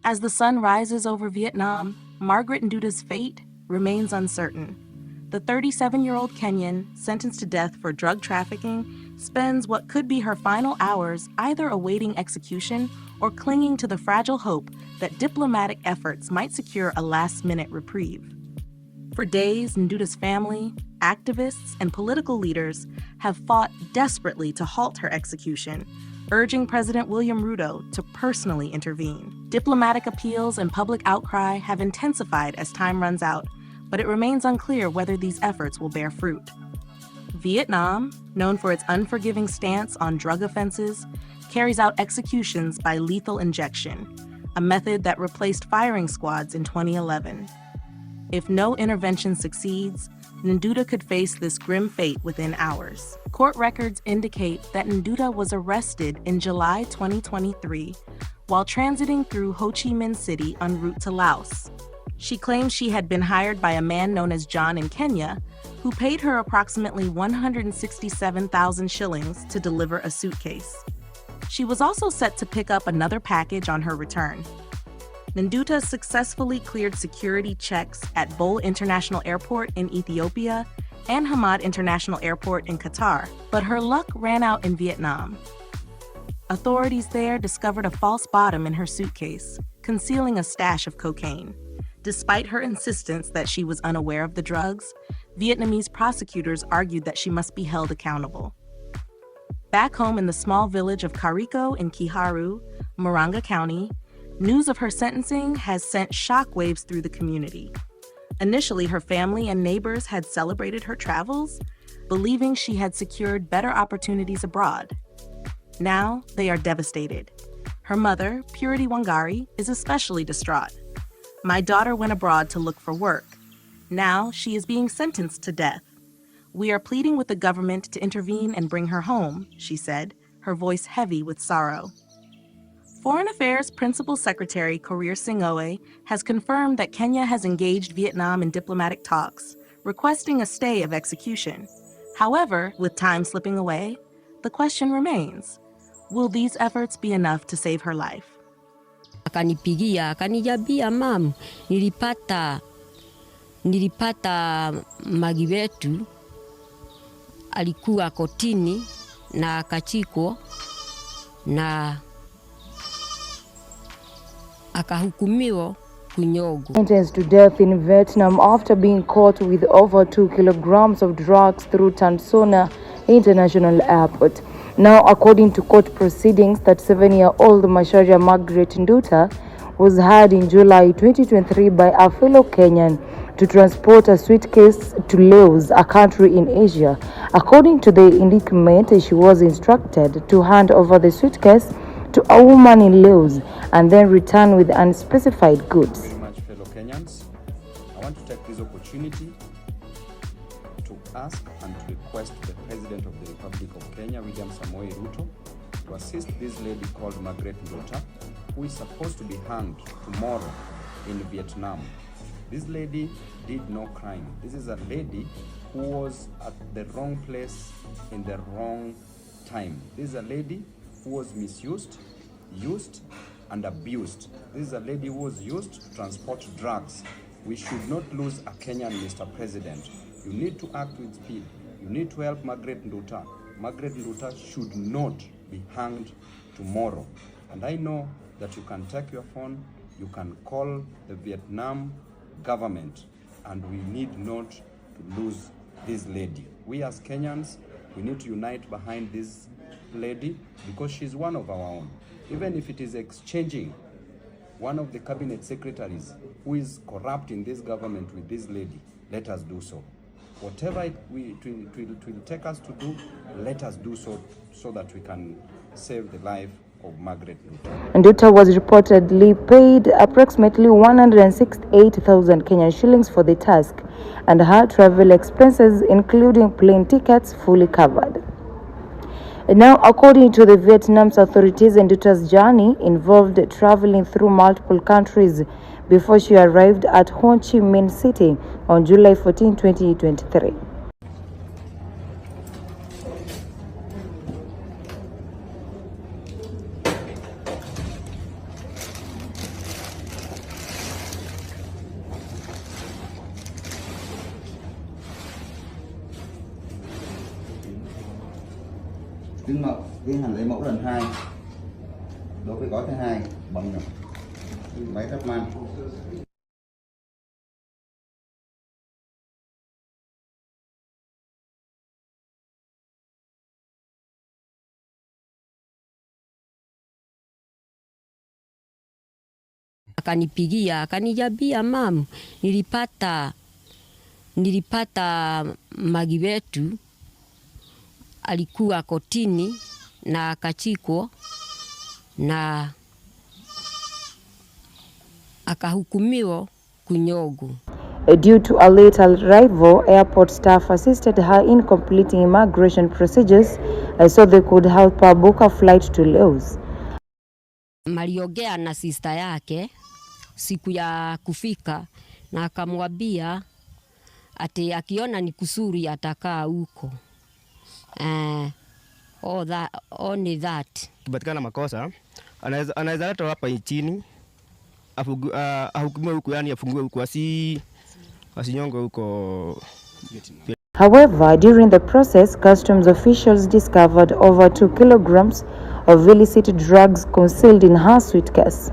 As the sun rises over Vietnam, Margaret Nduta's fate remains uncertain. The 37-year-old Kenyan, sentenced to death for drug trafficking, spends what could be her final hours either awaiting execution or clinging to the fragile hope that diplomatic efforts might secure a last-minute reprieve. For days, Nduta's family, activists, and political leaders have fought desperately to halt her execution, urging President William Ruto to personally intervene. Diplomatic appeals and public outcry have intensified as time runs out, but it remains unclear whether these efforts will bear fruit. Vietnam, known for its unforgiving stance on drug offenses, carries out executions by lethal injection, a method that replaced firing squads in 2011. If no intervention succeeds, Nduta could face this grim fate within hours. Court records indicate that Nduta was arrested in July 2023 while transiting through Ho Chi Minh City en route to Laos. She claims she had been hired by a man known as John in Kenya, who paid her approximately 167,000 shillings to deliver a suitcase. She was also set to pick up another package on her return. Nduta successfully cleared security checks at Bole International Airport in Ethiopia and Hamad International Airport in Qatar, but her luck ran out in Vietnam. Authorities there discovered a false bottom in her suitcase, concealing a stash of cocaine. Despite her insistence that she was unaware of the drugs, Vietnamese prosecutors argued that she must be held accountable. Back home in the small village of Carico in Kiharu, Moranga County, news of her sentencing has sent shockwaves through the community. Initially, her family and neighbors had celebrated her travels, believing she had secured better opportunities abroad. Now, they are devastated. Her mother, Purity Wangari, is especially distraught. "My daughter went abroad to look for work. Now she is being sentenced to death. We are pleading with the government to intervene and bring her home," she said, her voice heavy with sorrow. Foreign Affairs Principal Secretary Korir Singh-Oei has confirmed that Kenya has engaged Vietnam in diplomatic talks, requesting a stay of execution. However, with time slipping away, the question remains, will these efforts be enough to save her life? Akanipigia, akanijambia, "Mam, nilipata magi wetu alikuwa kotini na akachikwa na akahukumiwa kunyongwa." Sentenced to death in Vietnam after being caught with over 2 kilograms of drugs through Tan Son Nha International Airport. Now, according to court proceedings, 37-year-old Macharia Margaret Nduta was hired in July 2023 by a fellow Kenyan to transport a suitcase to Laos, a country in Asia. According to the indictment, she was instructed to hand over the suitcase to a woman in Laos and then return with unspecified goods. Very much, fellow Kenyans. I want to take this opportunity to ask and to request the President of the Republic of Kenya, William Samoei Ruto, to assist this lady called Margaret Nduta, who is supposed to be hanged tomorrow in Vietnam. This lady did no crime. This is a lady who was at the wrong place in the wrong time. This is a lady who was misused, used, and abused. This is a lady who was used to transport drugs. We should not lose a Kenyan, Mr. President. You need to act with speed. You need to help Margaret Nduta. Margaret Nduta should not be hanged tomorrow. And I know that you can take your phone, you can call the Vietnam government, and we need not to lose this lady. We as Kenyans, we need to unite behind this lady because she's one of our own. Even if it is exchanging one of the cabinet secretaries who is corrupt in this government with this lady, let us do so. Whatever it will take us to do, let us do so that we can save the life of Margaret Nduta. Nduta was reportedly paid approximately 168,000 Kenyan shillings for the task, and her travel expenses, including plane tickets, fully covered. Now, according to the Vietnam's authorities, Nduta's journey involved traveling through multiple countries before she arrived at Ho Chi Minh City on July 14, 2023. tiến hành lấy mẫu lần 2 đối với gói thứ hai bằng máy ráp man. Akanipigia, akanijabia, mam, nilipata magi wetu alikuwa kotini na akachikwa na akahukumiwa kunyongwa. Due to a late arrival, airport staff assisted her in completing immigration procedures so they could help her book a flight to Laos. Maliongea na sister yake siku ya kufika na akamwambia ati akiona ni kusuri atakaa huko. Only that. Kipatikana makosa anaweza leta hapa nchini ahukumiwe huko, yani afungiwe huko, asinyongwe huko. However, during the process, customs officials discovered over 2 kilograms of illicit drugs concealed in her suitcase.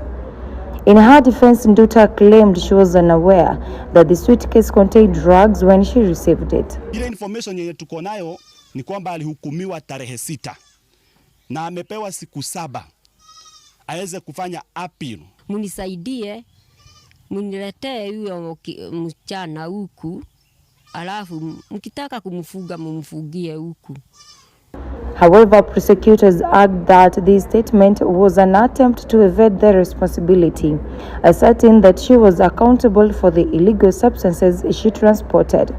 In her defense, Nduta claimed she was unaware that the suitcase contained drugs when she received it. Ile information yenye tuko nayo ni kwamba alihukumiwa tarehe 6 na amepewa siku 7 aweze kufanya appeal. Munisaidie, muniletee huyo msichana huku, alafu mkitaka kumfuga mumfugie huku. However, prosecutors argued that this statement was an attempt to evade their responsibility, asserting that she was accountable for the illegal substances she transported.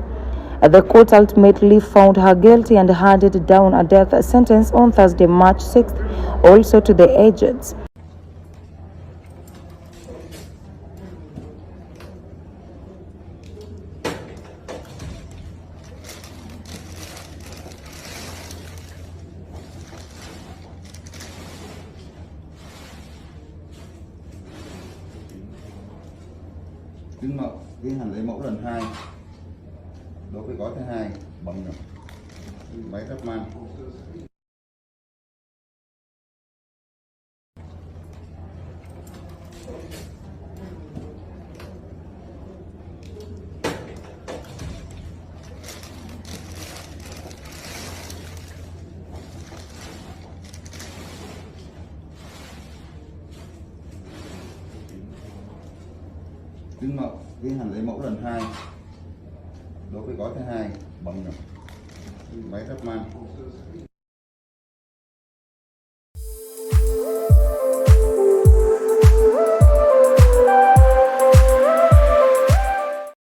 The court ultimately found her guilty and handed down a death sentence on Thursday, March 6th, also to the agents. Tiến hành lấy mẫu lần 2 đối với gói thứ hai bằng máy ráp man. Tiến hành lấy mẫu lần 2 đối với gói thứ hai bằng máy ráp man.